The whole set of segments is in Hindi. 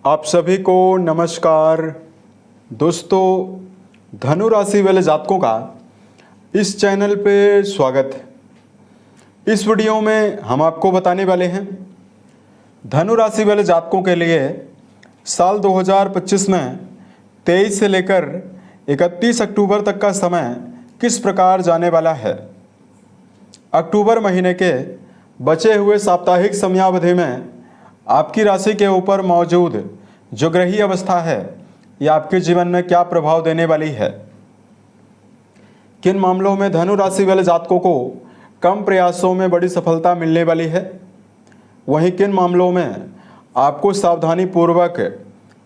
आप सभी को नमस्कार। दोस्तों, धनु राशि वाले जातकों का इस चैनल पे स्वागत है। इस वीडियो में हम आपको बताने वाले हैं धनु राशि वाले जातकों के लिए साल 2025 में 23 से लेकर 31 अक्टूबर तक का समय किस प्रकार जाने वाला है। अक्टूबर महीने के बचे हुए साप्ताहिक समयावधि में आपकी राशि के ऊपर मौजूद जो ग्रहीय अवस्था है यह आपके जीवन में क्या प्रभाव देने वाली है। किन मामलों में धनु राशि वाले जातकों को कम प्रयासों में बड़ी सफलता मिलने वाली है, वहीं किन मामलों में आपको सावधानी पूर्वक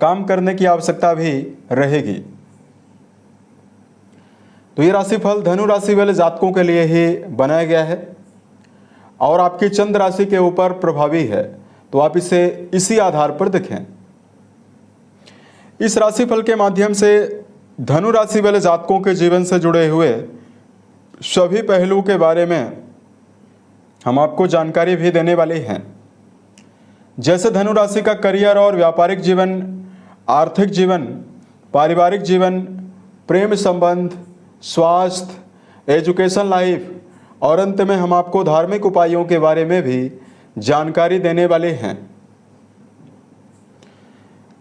काम करने की आवश्यकता भी रहेगी। तो ये राशिफल धनु राशि वाले जातकों के लिए ही बनाया गया है और आपकी चंद्र राशि के ऊपर प्रभावी है, तो आप इसे इसी आधार पर देखें। इस राशिफल के माध्यम से धनु राशि वाले जातकों के जीवन से जुड़े हुए सभी पहलुओं के बारे में हम आपको जानकारी भी देने वाले हैं। जैसे धनु राशि का करियर और व्यापारिक जीवन, आर्थिक जीवन, पारिवारिक जीवन, प्रेम संबंध, स्वास्थ्य, एजुकेशन लाइफ और अंत में हम आपको धार्मिक उपायों के बारे में भी जानकारी देने वाले हैं।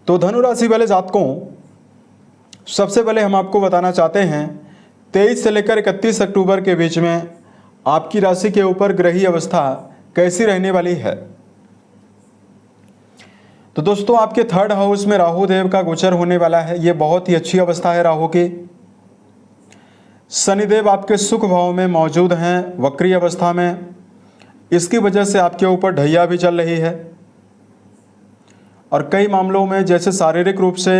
तो धनु राशि वाले जातकों, सबसे पहले हम आपको बताना चाहते हैं 23 से लेकर 31 अक्टूबर के बीच में आपकी राशि के ऊपर ग्रहीय अवस्था कैसी रहने वाली है। तो दोस्तों, आपके थर्ड हाउस में राहु देव का गोचर होने वाला है। ये बहुत ही अच्छी अवस्था है राहु की। शनिदेव आपके सुख भाव में मौजूद हैं वक्री अवस्था में। इसकी वजह से आपके ऊपर ढैया भी चल रही है और कई मामलों में जैसे शारीरिक रूप से,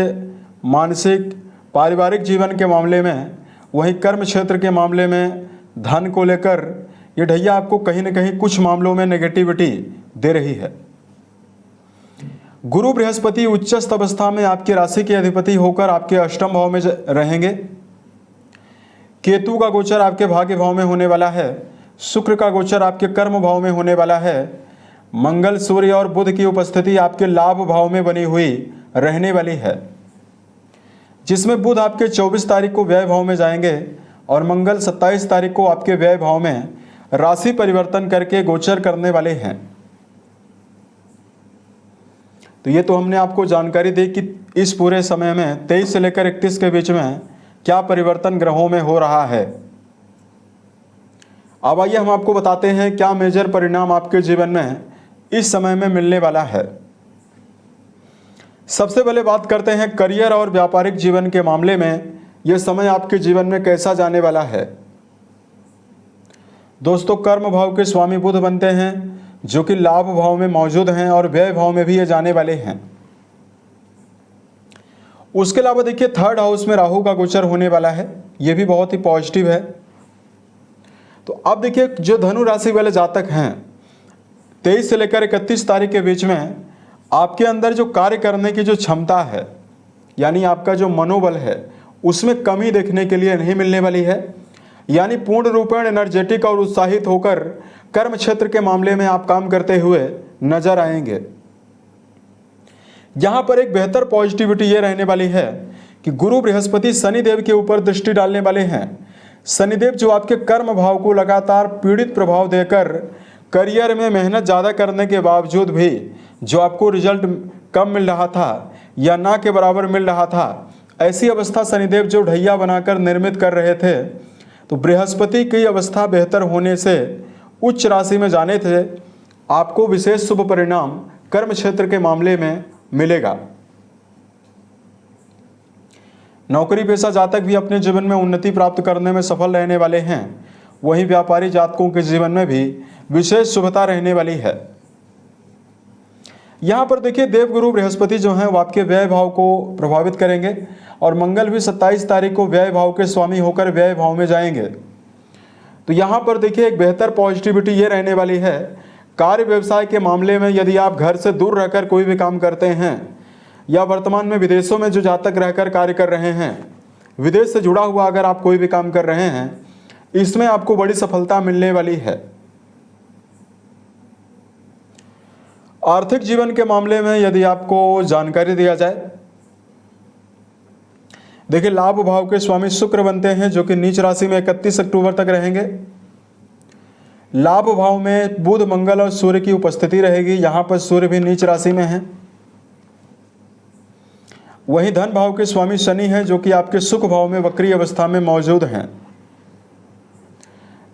मानसिक, पारिवारिक जीवन के मामले में, वहीं कर्म क्षेत्र के मामले में, धन को लेकर ये ढैया आपको कहीं ना कहीं कुछ मामलों में नेगेटिविटी दे रही है। गुरु बृहस्पति उच्चस्थ अवस्था में आपकी राशि के अधिपति होकर आपके अष्टम भाव में रहेंगे। केतु का गोचर आपके भाग्य भाव में होने वाला है। शुक्र का गोचर आपके कर्म भाव में होने वाला है। मंगल, सूर्य और बुध की उपस्थिति आपके लाभ भाव में बनी हुई रहने वाली है, जिसमें बुध आपके 24 तारीख को व्यय भाव में जाएंगे और मंगल 27 तारीख को आपके व्यय भाव में राशि परिवर्तन करके गोचर करने वाले हैं। तो ये तो हमने आपको जानकारी दी कि इस पूरे समय में 23 से लेकर 31 के बीच में क्या परिवर्तन ग्रहों में हो रहा है। अब आइए हम आपको बताते हैं क्या मेजर परिणाम आपके जीवन में इस समय में मिलने वाला है। सबसे पहले बात करते हैं करियर और व्यापारिक जीवन के मामले में यह समय आपके जीवन में कैसा जाने वाला है। दोस्तों, कर्म भाव के स्वामी बुध बनते हैं जो कि लाभ भाव में मौजूद हैं और व्यय भाव में भी ये जाने वाले हैं। उसके अलावा देखिए थर्ड हाउस में राहु का गोचर होने वाला है, ये भी बहुत ही पॉजिटिव है। तो अब देखिए जो धनु राशि वाले जातक हैं 23 से लेकर 31 तारीख के बीच में आपके अंदर जो कार्य करने की जो क्षमता है, यानी आपका जो मनोबल है, उसमें कमी देखने के लिए नहीं मिलने वाली है। यानी पूर्ण रूपेण एनर्जेटिक और उत्साहित होकर कर्म क्षेत्र के मामले में आप काम करते हुए नजर आएंगे। यहाँ पर एक बेहतर पॉजिटिविटी ये रहने वाली है कि गुरु बृहस्पति शनिदेव के ऊपर दृष्टि डालने वाले हैं। शनिदेव जो आपके कर्म भाव को लगातार पीड़ित प्रभाव देकर करियर में मेहनत ज़्यादा करने के बावजूद भी जो आपको रिजल्ट कम मिल रहा था या ना के बराबर मिल रहा था, ऐसी अवस्था शनिदेव जो ढैया बनाकर निर्मित कर रहे थे, तो बृहस्पति की अवस्था बेहतर होने से उच्च राशि में जाने थे आपको विशेष शुभ परिणाम कर्म क्षेत्र के मामले में मिलेगा। नौकरी पेशा जातक भी अपने जीवन में उन्नति प्राप्त करने में सफल रहने वाले हैं। वहीं व्यापारी जातकों के जीवन में भी विशेष शुभता रहने वाली है। यहाँ पर देखिए देवगुरु बृहस्पति जो हैं वो आपके व्यय भाव को प्रभावित करेंगे और मंगल भी 27 तारीख को व्यय भाव के स्वामी होकर व्यय भाव में जाएंगे। तो यहाँ पर देखिए एक बेहतर पॉजिटिविटी ये रहने वाली है। कार्य व्यवसाय के मामले में यदि आप घर से दूर रहकर कोई भी काम करते हैं या वर्तमान में विदेशों में जो जातक रहकर कार्य कर रहे हैं, विदेश से जुड़ा हुआ अगर आप कोई भी काम कर रहे हैं, इसमें आपको बड़ी सफलता मिलने वाली है। आर्थिक जीवन के मामले में यदि आपको जानकारी दिया जाए, देखिए लाभ भाव के स्वामी शुक्र बनते हैं जो कि नीच राशि में 31 अक्टूबर तक रहेंगे। लाभ भाव में बुध, मंगल और सूर्य की उपस्थिति रहेगी। यहां पर सूर्य भी नीच राशि में है। वहीं धन भाव के स्वामी शनि हैं जो कि आपके सुख भाव में वक्री अवस्था में मौजूद हैं।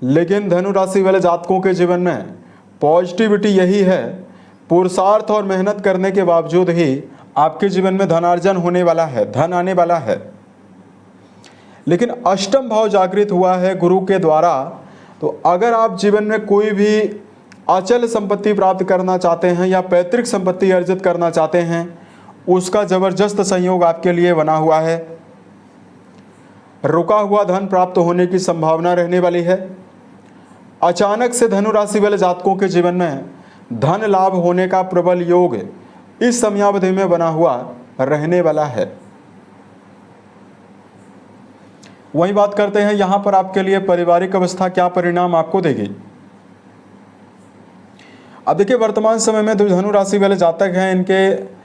लेकिन धनु राशि वाले जातकों के जीवन में पॉजिटिविटी यही है, पुरुषार्थ और मेहनत करने के बावजूद ही आपके जीवन में धनार्जन होने वाला है, धन आने वाला है। लेकिन अष्टम भाव जागृत हुआ है गुरु के द्वारा, तो अगर आप जीवन में कोई भी अचल संपत्ति प्राप्त करना चाहते हैं या पैतृक संपत्ति अर्जित करना चाहते हैं, उसका जबरदस्त संयोग आपके लिए बना हुआ है। रुका हुआ धन प्राप्त होने की संभावना रहने वाली है। अचानक से धनु राशि वाले जातकों के जीवन में धन लाभ होने का प्रबल योग इस समयावधि में बना हुआ रहने वाला है। वही बात करते हैं यहां पर आपके लिए पारिवारिक अवस्था क्या परिणाम आपको देगी। अब देखिए वर्तमान समय में जो धनु राशि वाले जातक हैं, इनके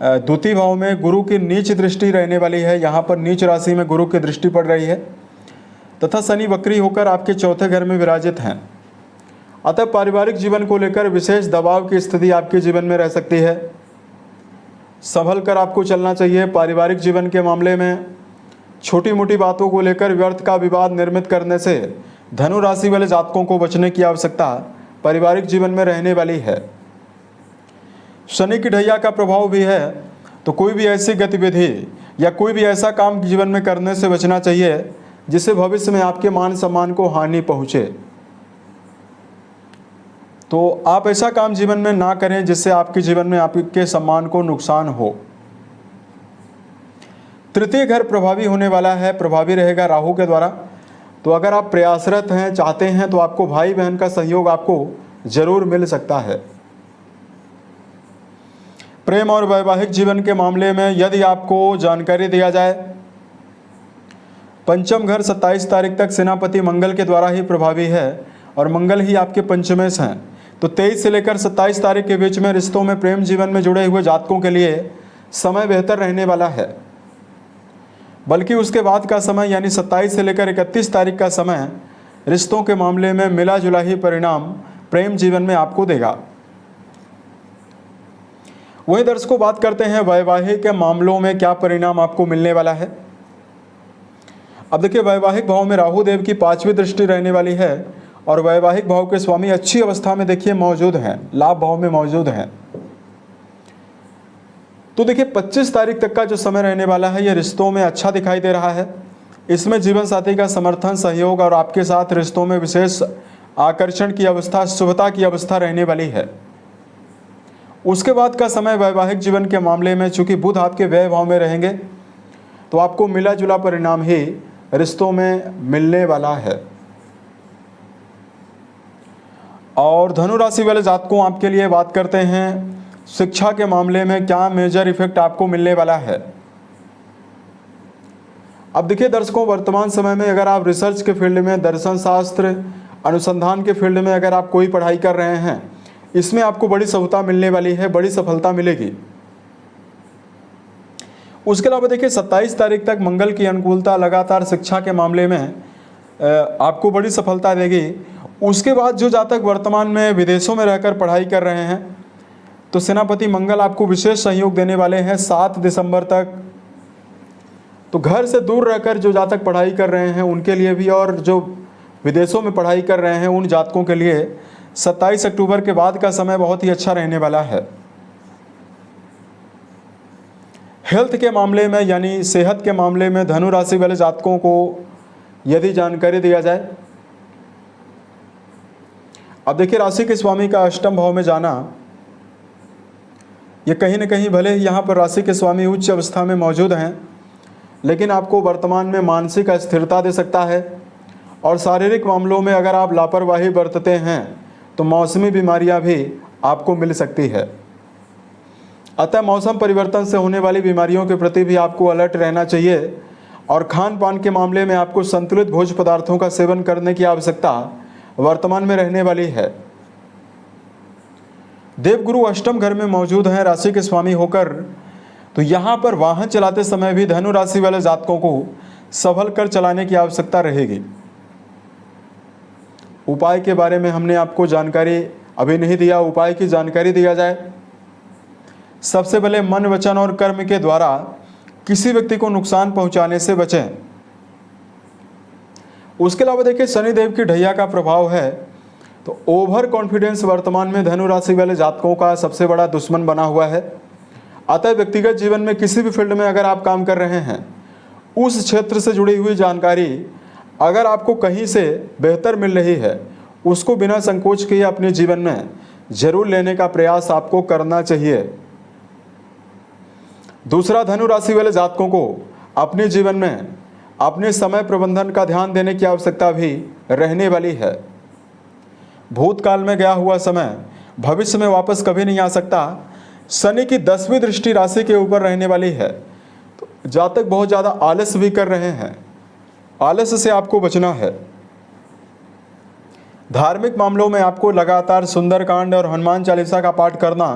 द्वितीय भाव में गुरु की नीच दृष्टि रहने वाली है। यहाँ पर नीच राशि में गुरु की दृष्टि पड़ रही है तथा शनि वक्री होकर आपके चौथे घर में विराजित हैं। अतः पारिवारिक जीवन को लेकर विशेष दबाव की स्थिति आपके जीवन में रह सकती है। संभल कर आपको चलना चाहिए। पारिवारिक जीवन के मामले में छोटी मोटी बातों को लेकर व्यर्थ का विवाद निर्मित करने से धनु राशि वाले जातकों को बचने की आवश्यकता पारिवारिक जीवन में रहने वाली है। शनि की ढैया का प्रभाव भी है, तो कोई भी ऐसी गतिविधि या कोई भी ऐसा काम जीवन में करने से बचना चाहिए जिससे भविष्य में आपके मान सम्मान को हानि पहुंचे। तो आप ऐसा काम जीवन में ना करें जिससे आपके जीवन में आपके सम्मान को नुकसान हो। तृतीय घर प्रभावी होने वाला है, प्रभावी रहेगा राहु के द्वारा। तो अगर आप प्रयासरत हैं, चाहते हैं, तो आपको भाई बहन का सहयोग आपको जरूर मिल सकता है। प्रेम और वैवाहिक जीवन के मामले में यदि आपको जानकारी दिया जाए, पंचम घर 27 तारीख तक सेनापति मंगल के द्वारा ही प्रभावी है और मंगल ही आपके पंचमेश हैं। तो 23 से लेकर 27 तारीख के बीच में रिश्तों में, प्रेम जीवन में जुड़े हुए जातकों के लिए समय बेहतर रहने वाला है। बल्कि उसके बाद का समय यानी 27 से लेकर 31 तारीख का समय रिश्तों के मामले में मिला जुला ही परिणाम प्रेम जीवन में आपको देगा। वही दर्शकों बात करते हैं वैवाहिक के मामलों में क्या परिणाम आपको मिलने वाला है। अब देखिए वैवाहिक भाव में राहु देव की 5वीं दृष्टि रहने वाली है और वैवाहिक भाव के स्वामी अच्छी अवस्था में देखिए मौजूद हैं, लाभ भाव में मौजूद हैं। तो देखिए 25 तारीख तक का जो समय रहने वाला है, यह रिश्तों में अच्छा दिखाई दे रहा है। इसमें जीवन साथी का समर्थन, सहयोग और आपके साथ रिश्तों में विशेष आकर्षण की अवस्था, शुभता की अवस्था रहने वाली है। उसके बाद का समय वैवाहिक जीवन के मामले में चूंकि बुध आपके व्यय भाव में रहेंगे, तो आपको मिला जुला परिणाम ही रिश्तों में मिलने वाला है। और धनु राशि वाले जातकों आपके लिए बात करते हैं शिक्षा के मामले में क्या मेजर इफेक्ट आपको मिलने वाला है। अब देखिए दर्शकों वर्तमान समय में अगर आप रिसर्च के फील्ड में, दर्शन शास्त्र अनुसंधान के फील्ड में अगर आप कोई पढ़ाई कर रहे हैं, इसमें आपको बड़ी सफलता मिलने वाली है, बड़ी सफलता मिलेगी। उसके अलावा देखिए 27 तारीख तक मंगल की अनुकूलता लगातार शिक्षा के मामले में आपको बड़ी सफलता देगी। उसके बाद जो जातक वर्तमान में विदेशों में रहकर पढ़ाई कर रहे हैं, तो सेनापति मंगल आपको विशेष सहयोग देने वाले हैं 7 दिसंबर तक। तो घर से दूर रहकर जो जातक पढ़ाई कर रहे हैं उनके लिए भी, और जो विदेशों में पढ़ाई कर रहे हैं उन जातकों के लिए 27 अक्टूबर के बाद का समय बहुत ही अच्छा रहने वाला है। हेल्थ के मामले में यानी सेहत के मामले में धनु राशि वाले जातकों को यदि जानकारी दिया जाए, अब देखिए राशि के स्वामी का अष्टम भाव में जाना, ये कहीं न कहीं भले ही यहाँ पर राशि के स्वामी उच्च अवस्था में मौजूद हैं, लेकिन आपको वर्तमान में मानसिक अस्थिरता दे सकता है। और शारीरिक मामलों में अगर आप लापरवाही बरतते हैं तो मौसमी बीमारियां भी आपको मिल सकती है। अतः मौसम परिवर्तन से होने वाली बीमारियों के प्रति भी आपको अलर्ट रहना चाहिए। और खान पान के मामले में आपको संतुलित भोज्य पदार्थों का सेवन करने की आवश्यकता वर्तमान में रहने वाली है। देवगुरु अष्टम घर में मौजूद हैं राशि के स्वामी होकर, तो यहाँ पर वाहन चलाते समय भी धनु राशि वाले जातकों को संभल कर चलाने की आवश्यकता रहेगी। उपाय के बारे में हमने आपको जानकारी अभी नहीं दिया, उपाय की जानकारी दिया जाए। सबसे पहले मन, वचन और कर्म के द्वारा किसी व्यक्ति को नुकसान पहुंचाने से बचें। उसके अलावा देखिए शनिदेव की ढैया का प्रभाव है, तो ओवर कॉन्फिडेंस वर्तमान में धनु राशि वाले जातकों का सबसे बड़ा दुश्मन बना हुआ है। अतः व्यक्तिगत जीवन में किसी भी फील्ड में अगर आप काम कर रहे हैं, उस क्षेत्र से जुड़ी हुई जानकारी अगर आपको कहीं से बेहतर मिल रही है, उसको बिना संकोच किए अपने जीवन में जरूर लेने का प्रयास आपको करना चाहिए। दूसरा, धनु राशि वाले जातकों को अपने जीवन में अपने समय प्रबंधन का ध्यान देने की आवश्यकता भी रहने वाली है। भूतकाल में गया हुआ समय भविष्य में वापस कभी नहीं आ सकता। शनि की 10वीं दृष्टि राशि के ऊपर रहने वाली है, तो जातक बहुत ज़्यादा आलस्य भी कर रहे हैं, आलस्य से आपको बचना है। धार्मिक मामलों में आपको लगातार सुंदरकांड और हनुमान चालीसा का पाठ करना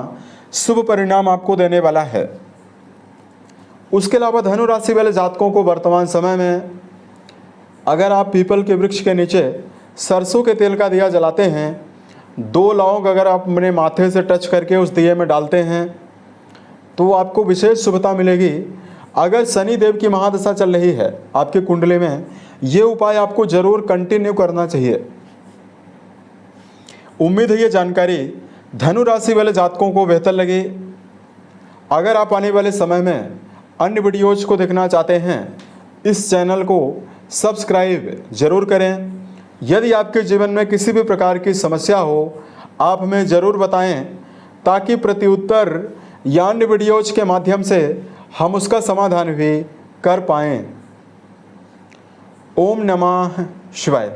शुभ परिणाम आपको देने वाला है। उसके अलावा धनु राशि वाले जातकों को वर्तमान समय में अगर आप पीपल के वृक्ष के नीचे सरसों के तेल का दिया जलाते हैं, 2 लौंग अगर आप अपने माथे से टच करके उस दिए में डालते हैं, तो आपको विशेष शुभता मिलेगी। अगर शनि देव की महादशा चल रही है आपके कुंडली में, ये उपाय आपको जरूर कंटिन्यू करना चाहिए। उम्मीद है ये जानकारी धनु राशि वाले जातकों को बेहतर लगी। अगर आप आने वाले समय में अन्य वीडियोज को देखना चाहते हैं, इस चैनल को सब्सक्राइब जरूर करें। यदि आपके जीवन में किसी भी प्रकार की समस्या हो, आप हमें ज़रूर बताएं, ताकि प्रत्युत्तर या अन्य वीडियोज के माध्यम से हम उसका समाधान भी कर पाएं। ओम नमः शिवाय।